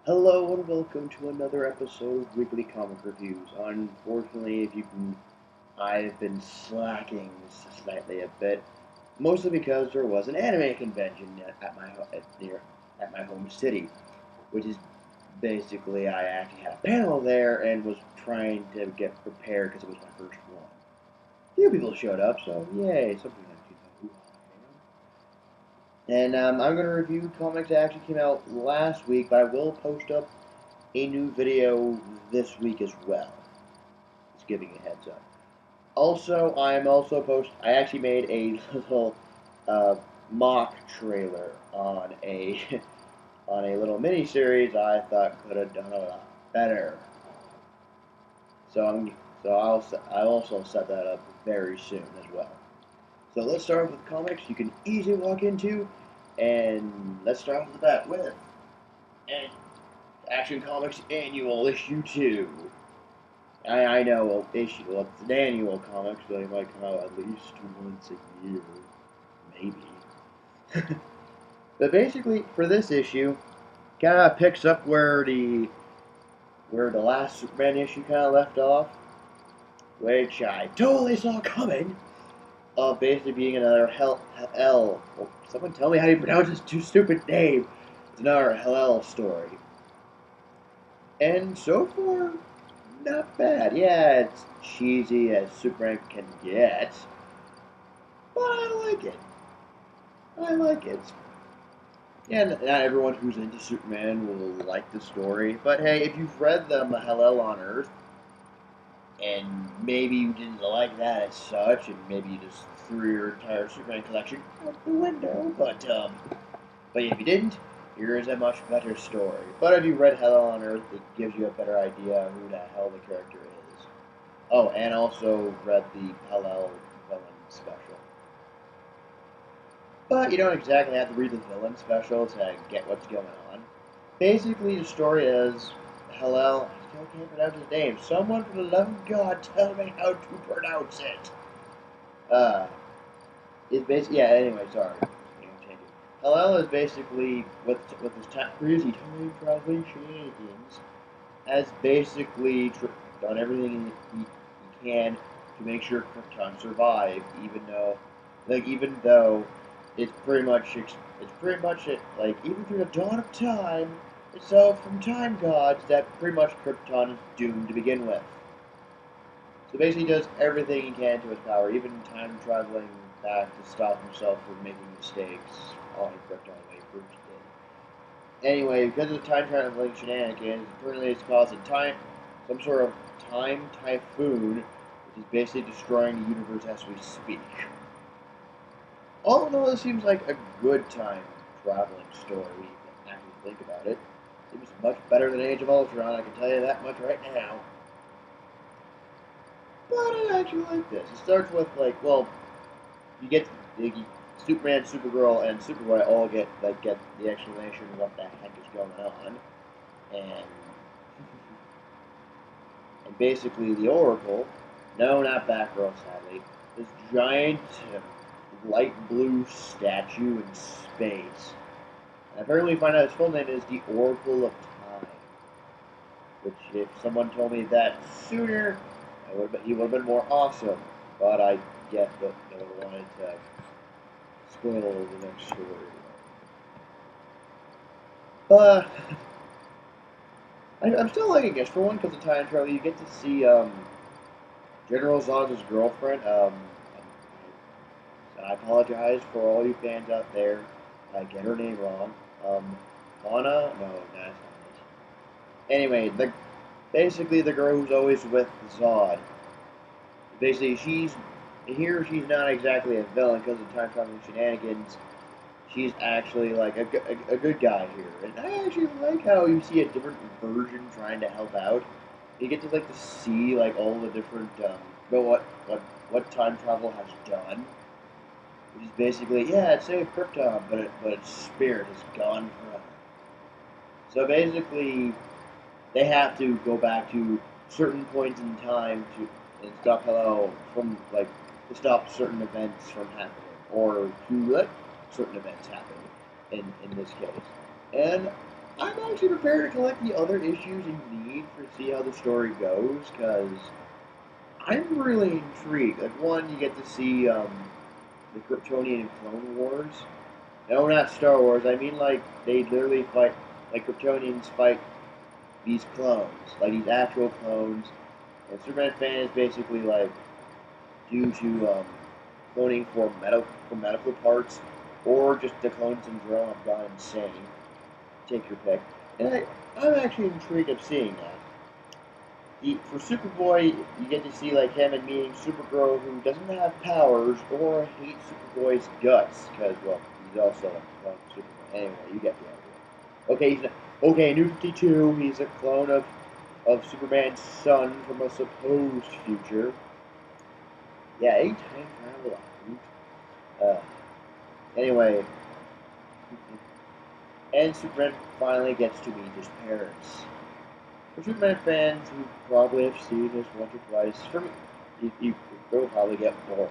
Hello and welcome to another episode of Weekly Comic Reviews. Unfortunately, I've been slacking slightly a bit, mostly because there was an anime convention at my home city, which is basically I actually had a panel there and was trying to get prepared because it was my first one. A few people showed up, so yay! Something actually know. And I'm going to review comics that actually came out last week, but I will post up a new video this week as well. Just giving you a heads up. Also, I actually made a little uh, mock trailer on a on a little mini series I thought could have done a lot better. So I'll also set that up very soon as well. So let's start with comics you can easily walk into, and let's start off with that with and Action Comics Annual Issue 2. I know well, it's an annual comic, so they might come out at least once a year, maybe. But basically, for this issue, kind of picks up where the last Superman issue kind of left off, which I totally saw coming. Of basically being another Hell. Well, someone tell me how you pronounce this too stupid name. It's another Hell story. And so far, not bad. Yeah, it's cheesy as Superman can get, but I like it. I like it. Yeah, not everyone who's into Superman will like the story, but hey, if you've read the Hell on Earth, and maybe you didn't like that as such, and maybe you just threw your entire Superman collection out the window, but if you didn't, here is a much better story. But if you read Hell on Earth, it gives you a better idea of who the hell the character is. Oh, and also read the Hell villain special. But you don't exactly have to read the villain special to get what's going on. Basically, the story is Hillel. I still can't pronounce his name. Someone, for the love of God, tell me how to pronounce it. Uh, it's basically Anyway, sorry. Hillel is basically with his crazy time traveling shenanigans, has basically done everything he can to make sure Krypton survive, even though it's pretty much it. Like even through the dawn of time, so from time gods that pretty much Krypton is doomed to begin with. So basically, he does everything he can to his power, even time traveling back to stop himself from making mistakes on Krypton when he first did. Anyway, because of the time traveling shenanigans, apparently it's causing some sort of time typhoon, which is basically destroying the universe as we speak. All in all, this seems like a good time traveling story when you actually think about it. Seems much better than Age of Ultron, I can tell you that much right now. But I actually like this. It starts with you get Superman, Supergirl, and Superboy all get the explanation of what the heck is going on, and and basically the Oracle, no, not Batgirl, sadly, this giant light blue statue in space. And apparently, we find out his full name is the Oracle of Time. Which, if someone told me that sooner, he would have been more awesome. But I guess that they would have wanted to spoil the next story. But I'm still liking it for one because of time travel. You get to see General Zod's girlfriend. I apologize for all you fans out there. I get her name wrong. Lana? No, that's not it. Anyway, basically the girl who's always with Zod. Basically, she's not exactly a villain because of time traveling shenanigans. She's actually like a good guy here, and I actually like how you see a different version trying to help out. You get to to see all the different what time travel has done, which is basically it saved Krypton, but its spirit is gone forever. So basically, they have to go back to certain points in time to stop to stop certain events from happening, or to let certain events happen in this case. And I'm actually prepared to collect the other issues in need to see how the story goes, because I'm really intrigued. Like, one, you get to see the Kryptonian Clone Wars. No, not Star Wars. I mean, like, they literally fight, like, Kryptonians fight these clones, like these actual clones. And Superman fans basically, like, due to cloning for medical parts, or just the clone syndrome have gone insane. Take your pick. And I'm actually intrigued of seeing that. For Superboy, you get to see like him and meeting Supergirl, who doesn't have powers or hates Superboy's guts, because well, he's also a clone of Superboy. Anyway, you get the idea. Okay, New 52. He's a clone of Superman's son from a supposed future. Yeah, 8 time travel. Anyway, and Superman finally gets to meet his parents. For Superman fans who probably have seen this once or twice, for me, you will probably get bored.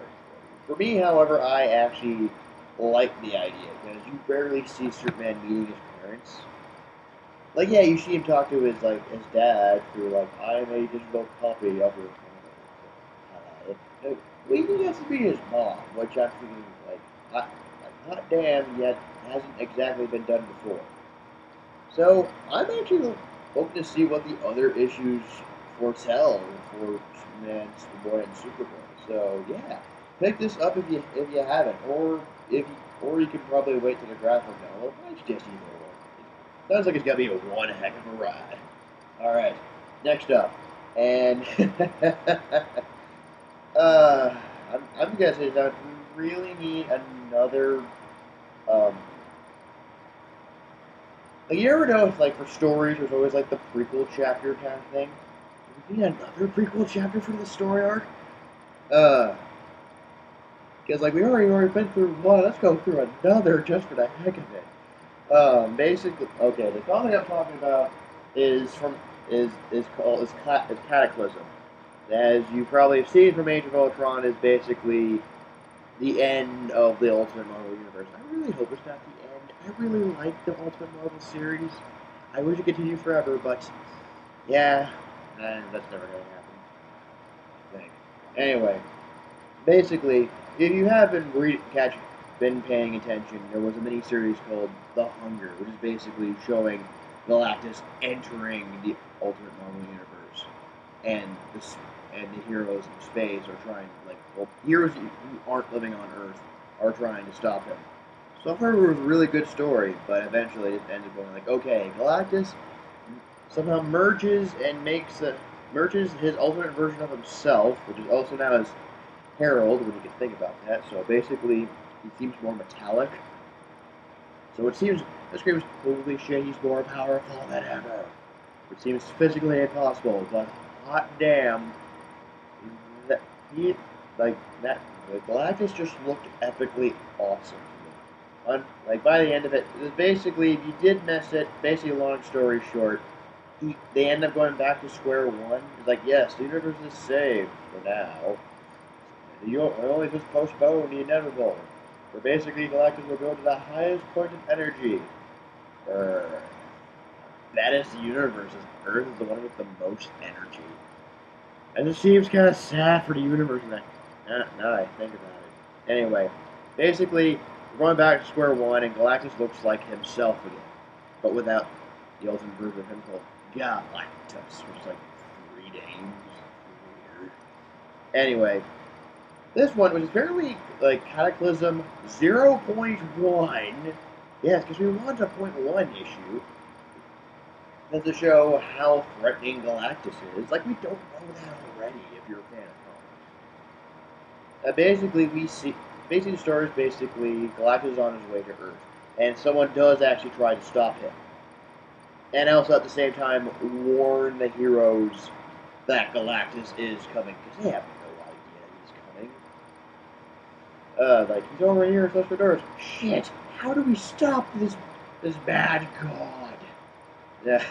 For me, however, I actually like the idea because you rarely see Superman meeting his parents. Like, yeah, you see him talk to his dad through like, I'm a digital copy of your father. We even gets to meet his mom, which I'm thinking hot damn, yet hasn't exactly been done before. So I'm actually hoping to see what the other issues foretell for Superman, Superboy, and Supergirl. So yeah, pick this up if you haven't, or you can probably wait till the graphic novel. It's just either one. Sounds like it's gonna be one heck of a ride. All right, next up, and I'm guessing that we really need another. Um, Like, you ever know, if, like, for stories, there's always, like, the prequel chapter kind of thing? Do we need another prequel chapter for the story arc? Because, like, we already been through one, let's go through another just for the heck of it. Basically, okay, the comic I'm talking about is Cataclysm. As you probably have seen from Age of Ultron, is basically the end of the Ultimate Marvel Universe. I really hope it's not the end. I really like the Ultimate Marvel series. I wish it continued forever, but yeah, that's never going to happen. I think. Anyway, basically, if you haven't been paying attention, there was a mini-series called The Hunger, which is basically showing Galactus entering the Ultimate Marvel Universe, and the heroes in space are trying, heroes who aren't living on Earth are trying to stop him. So far, it was a really good story, but eventually it ended up going like, okay, Galactus somehow merges his alternate version of himself, which is also now his Herald, when you can think about that. So basically, he seems more metallic. So it seems, this screams, holy shit, he's more powerful than ever. It seems physically impossible, but hot damn, that he, like, that, the Galactus just looked epically awesome to me. Like, by the end of it, basically, if you did miss it, basically, long story short, they end up going back to square one. It's like, yes, the universe is saved for now. You only just postpone the inevitable. Where basically Galactus will go to the highest point of energy. That is the universe. Earth is the one with the most energy. And it seems kind of sad for the universe now I think about it. Anyway, basically, we're going back to square one, and Galactus looks like himself again. But without the ultimate version of him called Galactus, which is like 3 names. Weird. Anyway, this one, which is apparently like Cataclysm 0.1. Yes, because we want a 0.1 issue. That's to show how threatening Galactus is. Like, we don't know that already if you're a fan of comics. Basically, the story is basically Galactus is on his way to Earth. And someone does actually try to stop him. And also at the same time warn the heroes that Galactus is coming. Because they have like, he's over here, so for doors. Shit, how do we stop this bad god? Yeah.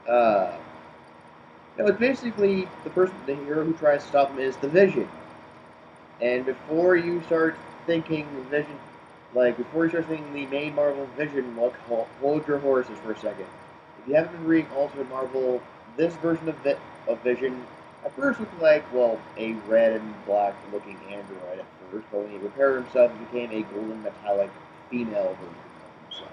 No, it's basically the hero who tries to stop him is the Vision. And before you start thinking the Vision, like before you start thinking the main Marvel Vision look, hold your horses for a second. If you haven't been reading Ultimate Marvel, this version of Vision at first looked like, well, a red and black looking android at first, but when he repaired himself, he became a golden metallic female version of himself.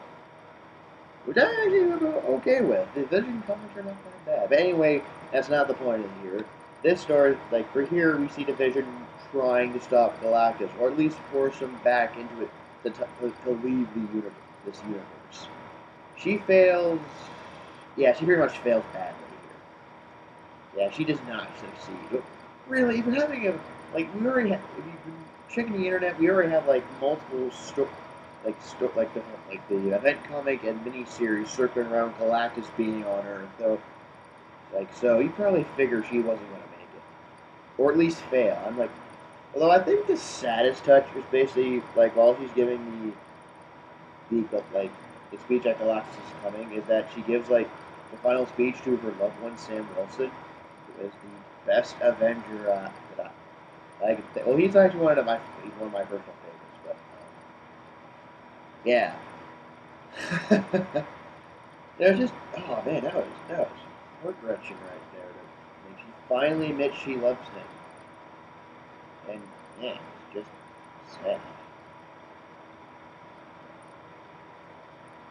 Which I actually am okay with. The Vision comics are not that bad. But anyway, that's not the point of here. This story, like for here, we see the Vision trying to stop Galactus, or at least force him back into it to leave the universe, this universe. She fails. Yeah, she pretty much fails badly here. Yeah, she does not succeed. But really, if you're having a we already have, if you've been checking the internet, we already have like multiple the event comic and miniseries circling around Galactus being on Earth. So you probably figure she wasn't gonna make it, or at least fail. Although I think the saddest touch is basically like while she's giving the speech at Galactus is coming, is that she gives like the final speech to her loved one Sam Wilson, who is the best Avenger that I could think. Well, he's actually he's one of my personal favorites, but yeah. There's just oh man, that was heart wrenching right there. Like she finally admits she loves him, and man, it's just sad.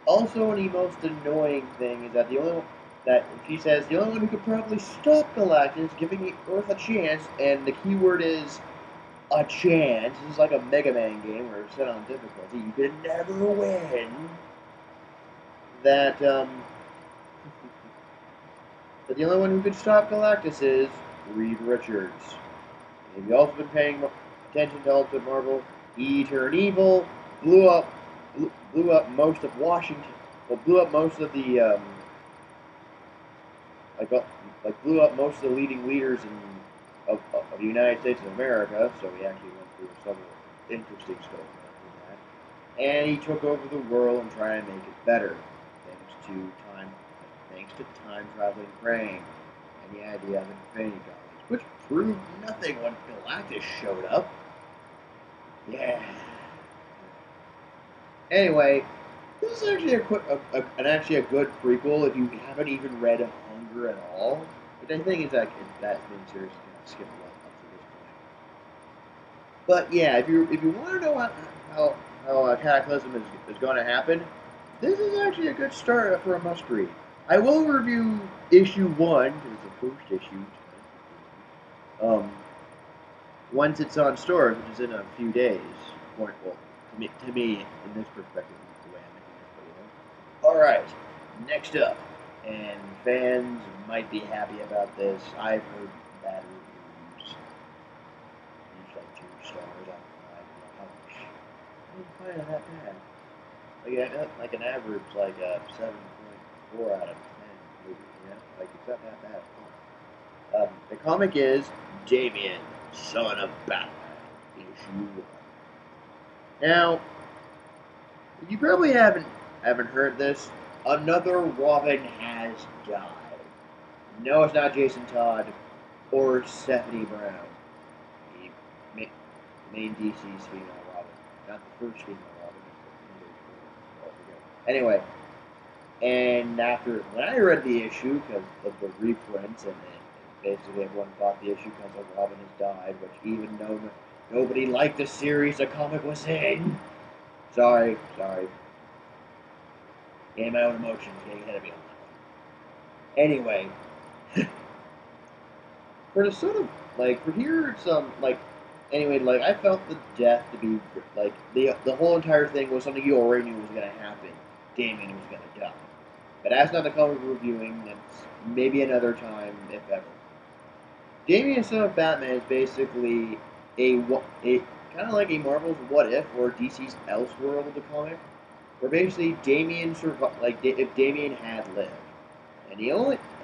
Also, the most annoying thing is that that she says the only one who could probably stop Galactus, giving the Earth a chance, and the keyword is a chance. This is like a Mega Man game where it's set on difficulty. You could never win. That But the only one who could stop Galactus is Reed Richards. And if you've also been paying attention to Ultimate Marvel, he turned evil, blew up most of Washington, well, blew up most of the like uh, blew up most of the leading leaders of the United States of America. So he actually went through several interesting stuff after that, and he took over the world and tried to make it better, thanks to time thanks to time traveling brain and the idea of infinity gauntlets, which proved nothing when Galactus showed up. Yeah. Anyway, this is actually actually a good prequel if you haven't even read Hunger at all, which I think is like that being seriously going to skip a lot up to this point. But yeah, if you want to know how Cataclysm is going to happen, this is actually a good start for a must read. I will review issue 1, because it's the first issue, once it's on stores, which is in a few days. Well, to me, in this perspective, the way I'm making this video. Alright, next up, and fans might be happy about this. I've heard bad reviews. It's like 2 stars out of 5. Ouch. I didn't find it that bad. Like an average, like a 7.4 out of 10 movie, you know? Like, it's not that bad. The comic is Damian, Son of Batman, issue 1. Now, you probably haven't heard this. Another Robin has died. No, it's not Jason Todd or Stephanie Brown, the main DC's female Robin, not the first female Robin. Anyway, and when I read the issue because of the reprints, and basically everyone bought the issue because Robin has died, which even though nobody liked the series the comic was in. Sorry. Getting my own emotions getting ahead of me on that one. Anyway, for the sort of for here, it's anyway, I felt the death to be the whole entire thing was something you already knew was gonna happen. Damian was gonna die. But as not the comic reviewing, that's maybe another time, if ever. Damian, Son of Batman is basically a kind of like a Marvel's What If or DC's Elseworld of the comic, where basically Damian survived, if Damian had lived.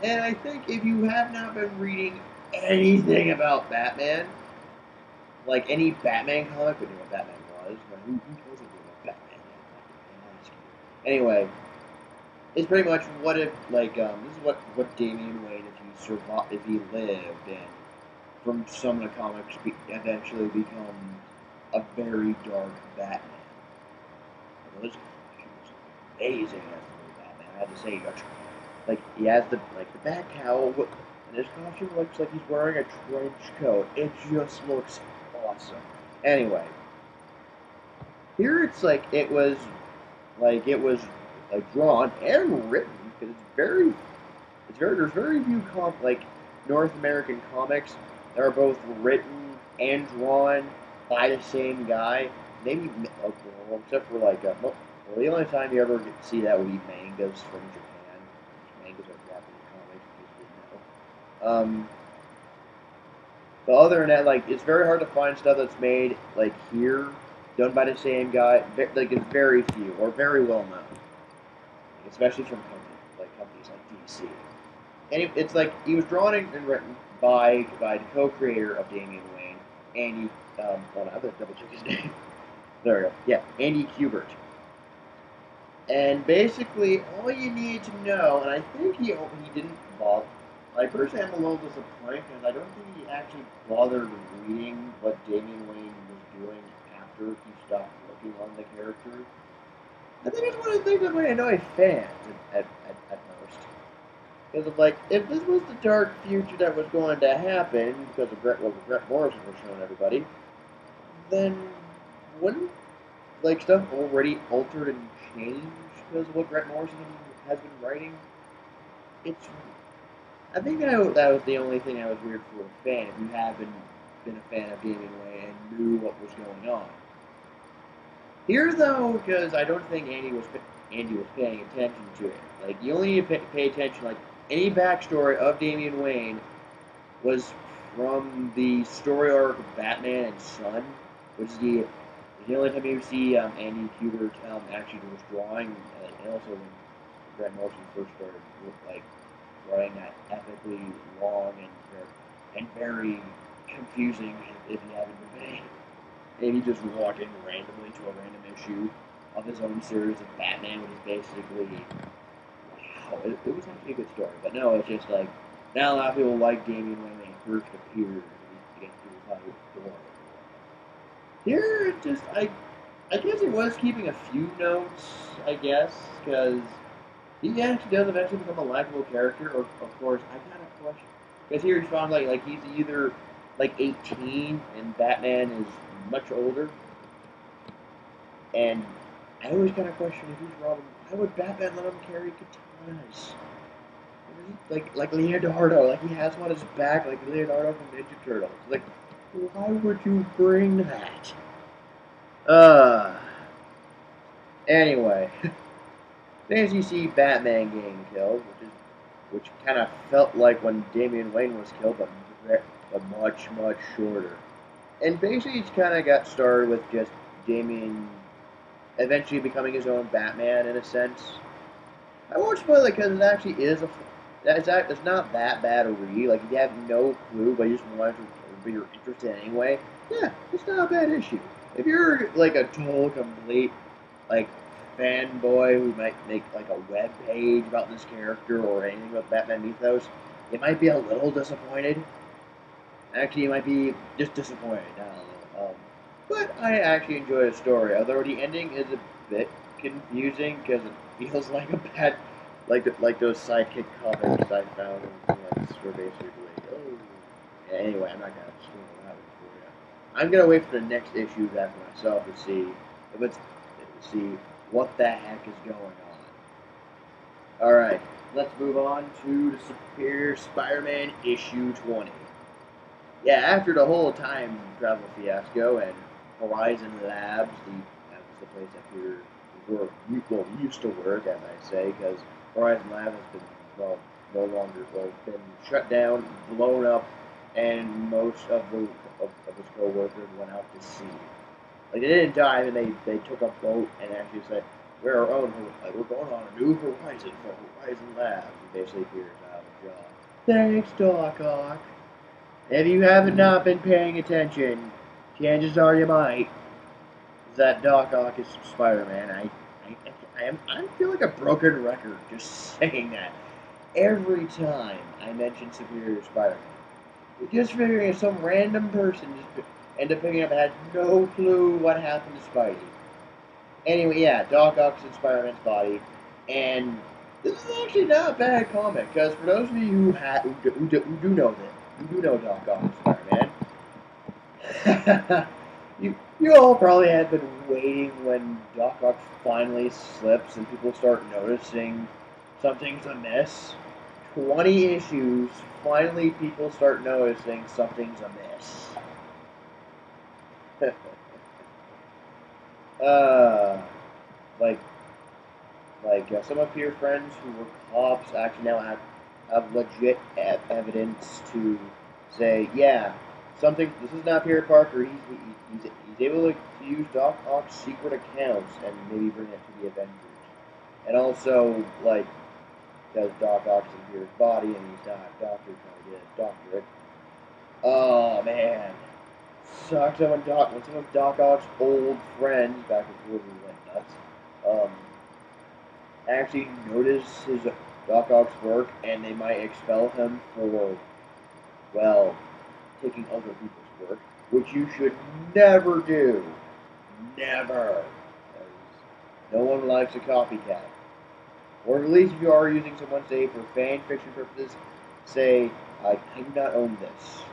And I think if you have not been reading anything about Batman, like any Batman comic, we knew what Batman was, but who doesn't know what Batman is? Anyway, it's pretty much what if, this is what Damian Wayne if he lived, and from some of the comics eventually become a very dark Batman. His costume was amazing as the new Batman. I have to say, like he has the bat cowl, and his costume looks like he's wearing a trench coat. It just looks awesome. Anyway, here it's like it was drawn and written because there's very few North American comics that are both written and drawn by the same guy. Maybe except for the only time you ever get to see that would be mangas from Japan. Mangas are Japanese comics, you know. But other than that, it's very hard to find stuff that's made here, done by the same guy. It's very few or very well known, especially from companies like DC. And it's like he was drawn and written by the co-creator of Damian Wayne, Andy. Hold on, I have to double check his name. There we go. Yeah, Andy Kubert. And basically, all you need to know, and I think he didn't bother. I personally am a little disappointed because I don't think he actually bothered reading what Damian Wayne was doing after he stopped working on the character. I think it's one of the things that might annoy fans at most. Because if this was the dark future that was going to happen because of Grant Morrison was showing everybody, then wouldn't stuff already altered and changed because of what Grant Morrison has been writing? I think that was the only thing I was weird for a fan. If you haven't been a fan of Damian Wayne and knew what was going on. Here, though, because I don't think Andy was paying attention to it. You only need to pay attention. Any backstory of Damian Wayne was from the story arc of Batman and Son, which is the only time you see Andy Kubert actually was drawing, and also when Grant Morrison first started writing that epically long and very confusing if you haven't been paying. And he just walked in randomly to a random issue of his own series of Batman, which is basically, wow, it was actually a good story. But no, it's just now a lot of people like Damian Wayne when he first appeared against people thought he was boring. Here, it just, I guess it was keeping a few notes, I guess, because he actually does eventually become a likable character, or, of course, I kind of question. Because here he's found, he's either, 18, and Batman is much older. And I always kind of question if he's Robin, why would Batman let him carry katanas? Like Leonardo, he has one on his back, like Leonardo from Ninja Turtles. Why would you bring that? Anyway. As you see Batman getting killed, which kind of felt like when Damian Wayne was killed, but much, much shorter. And basically it's kind of got started with just Damian eventually becoming his own Batman in a sense. I won't spoil it because it actually is it's not that bad a read. If you have no clue, but you just want to, but you're interested anyway, yeah, it's not a bad issue. If you're a total complete fanboy who might make a web page about this character or anything about Batman mythos, you might be a little disappointed. Actually, you might be just disappointed. I don't know. But I actually enjoy the story, although the ending is a bit confusing because it feels like a bad, like those sidekick comics I found once were basically oh. Yeah, anyway, I'm not gonna spoil that one for you. I'm gonna wait for the next issue after myself to see what the heck is going on. All right, let's move on to the Superior Spider-Man issue 20. Yeah, after the whole time travel fiasco and Horizon Labs, that was the place that Peter used to work, as I say, because Horizon Labs has been been shut down, blown up, and most of his co-workers went out to sea. They didn't die, and they took a boat and actually said, we're going on a new horizon for Horizon Labs. And basically Peter's out of a job. Thanks, Doc Ock. If you have not been paying attention, chances are you might. That Doc Ock is Spider-Man. I feel like a broken record just saying that. Every time I mention Superior Spider-Man, just figuring some random person just end up picking up and had no clue what happened to Spidey. Anyway, yeah, Doc Ock's in Spider-Man's body, and this is actually not a bad comic, because for those of you who do know this, who do know Doc Ock and Spider-Man, you all probably have been waiting when Doc Ock finally slips and people start noticing something's amiss. 20 issues, finally people start noticing something's amiss. uh, like some of your friends who were cops actually now have legit evidence to say, yeah, something. This is not Peter Parker. He's able to use Doc Ock's secret accounts and maybe bring it to the Avengers. And also, like, because Doc Ock's in Peter's body and he's not a doctor trying to get his doctorate. Oh man, sucks when some of Doc Ock's old friends back before we went nuts. Um, actually notice his Doc Ock's work, and they might expel him for, well, taking other people's work, which you should never do. Never. Because no one likes a copycat. Or at least if you are using someone, say, for fan fiction purposes, say, I do not own this.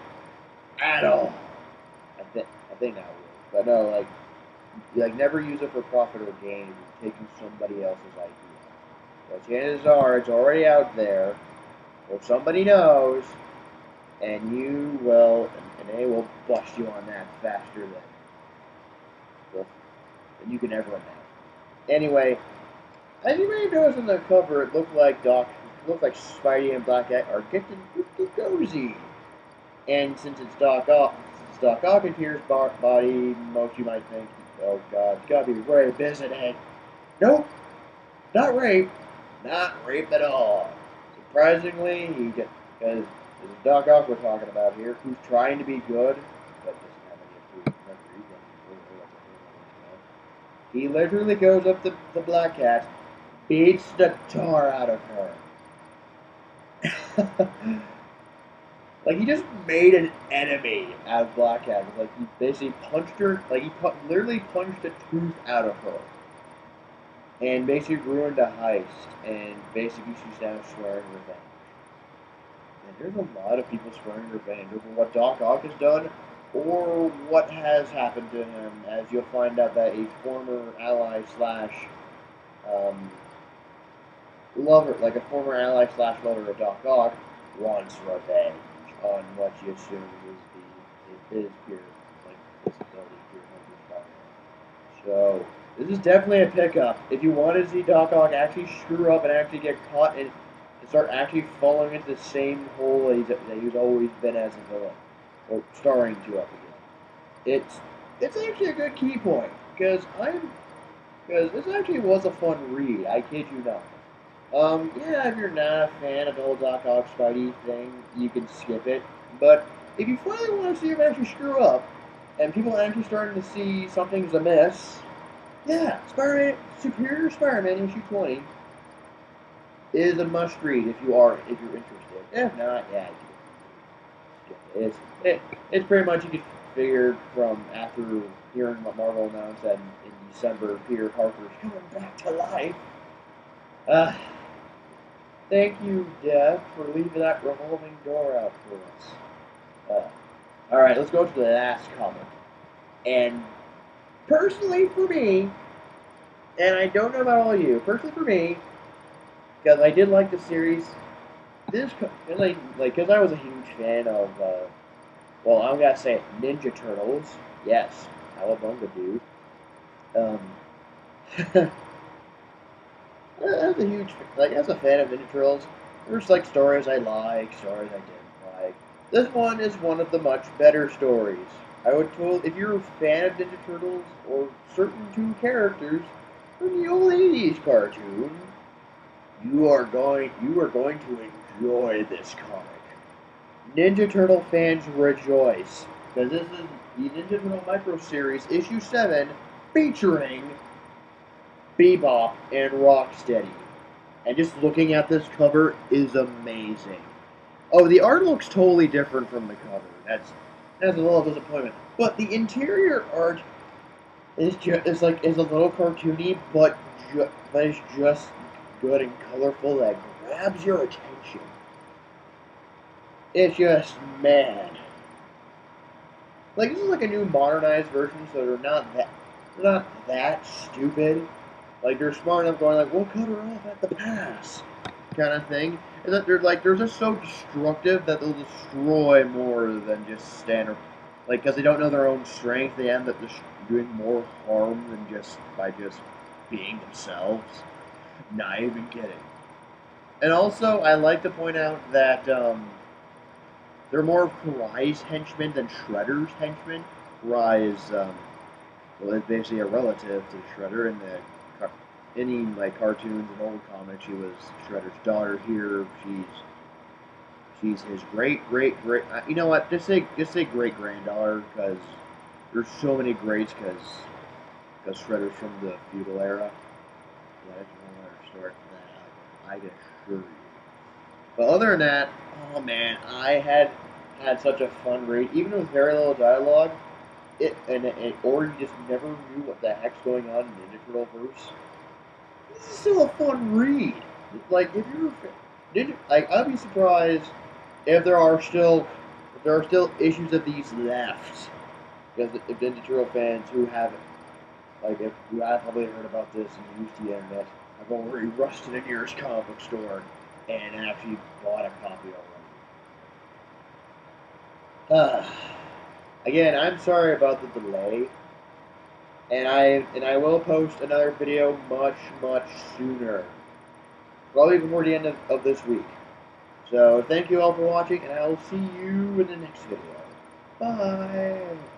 At all. I think that would. But no, like never use it for profit or gain. You're taking somebody else's idea. Well, chances are it's already out there, or somebody knows, and you will, and they will bust you on that faster than you can ever imagine. Anyway, as you may have noticed on the cover, it looked like Spidey and Black Cat are getting pretty cozy. And since it's Doc Ock in Peter's body, most of you might think, oh God, it's gotta be rape, isn't it? Nope, not rape. Not rape at all. Surprisingly, because this is Doc Ock we're talking about here, who's trying to be good, but doesn't have any approved memories. He literally goes up to the Black Cat, beats the tar out of her. Like, he just made an enemy out of Black Cat. Like, he basically punched her, like, literally punched the tooth out of her. And basically ruined a heist, and basically she's now swearing revenge. And there's a lot of people swearing revenge over what Doc Ock has done, or what has happened to him, as you'll find out that a former ally slash lover, like a former ally slash lover of Doc Ock, wants revenge on what you assume is his peer, like, disability, peer member's. So, this is definitely a pickup. If you want to see Doc Ock actually screw up and actually get caught and start actually falling into the same hole that he's always been as a villain, or starring to up again, it's actually a good key point, because this actually was a fun read. I kid you not. Yeah, if you're not a fan of the whole Doc Ock Spidey thing, you can skip it. But if you finally want to see him actually screw up, and people are actually starting to see something's amiss, yeah, Superior Spider-Man issue 20 is a must-read if you're interested. If not, yeah, it's pretty much, you can figure from after hearing what Marvel announced that in December Peter Parker's coming back to life. Thank you, Dev, for leaving that revolving door out for us. Alright, let's go to the last comic. And personally for me, and I don't know about all of you, personally for me, because I did like the series, because I was a huge fan of, well, I'm gonna say it, Ninja Turtles. Yes, Cowabunga dude. As a fan of Ninja Turtles, there's like stories I like, stories I didn't like. This one is one of the much better stories. I would tell, if you're a fan of Ninja Turtles or certain two characters from the old '80s cartoon, you are going to enjoy this comic. Ninja Turtle fans rejoice, because this is the Ninja Turtle Micro Series issue 7 featuring Bebop and Rocksteady. And just looking at this cover is amazing. Oh, the art looks totally different from the cover. That's a little disappointment. But the interior art it's a little cartoony, but it's just good and colorful that grabs your attention. It's just, man, like this is like a new modernized version, so they're not that stupid. Like they're smart enough going like, we'll cut her off at the pass, kind of thing. And that they're just so destructive that they'll destroy more than just standard. Like because they don't know their own strength, they end up just doing more harm than just by just being themselves. Not even kidding. And also, I like to point out that they're more of Karai's henchmen than Shredder's henchmen. Karai is well, it's basically a relative to Shredder in the any like cartoons and old comics. She was Shredder's daughter. Here, she's his great. You know what? Just say great granddaughter because there's so many greats because Shredder's from the feudal era. Yeah, that's one other story for that. I can assure you. But other than that, oh man, I had such a fun read, even with very little dialogue. Or you just never knew what the heck's going on in the Ninja Turtle verse. This is still a fun read. Like if you're like I'd be surprised if there are still issues of these left. Because if Ninja Turtle fans who haven't if who have probably heard about this and used the internet have already rushed to the nearest comic book store and actually bought a copy already. Again, I'm sorry about the delay. And I will post another video much sooner. Probably before the end of this week. So thank you all for watching, and I will see you in the next video. Bye!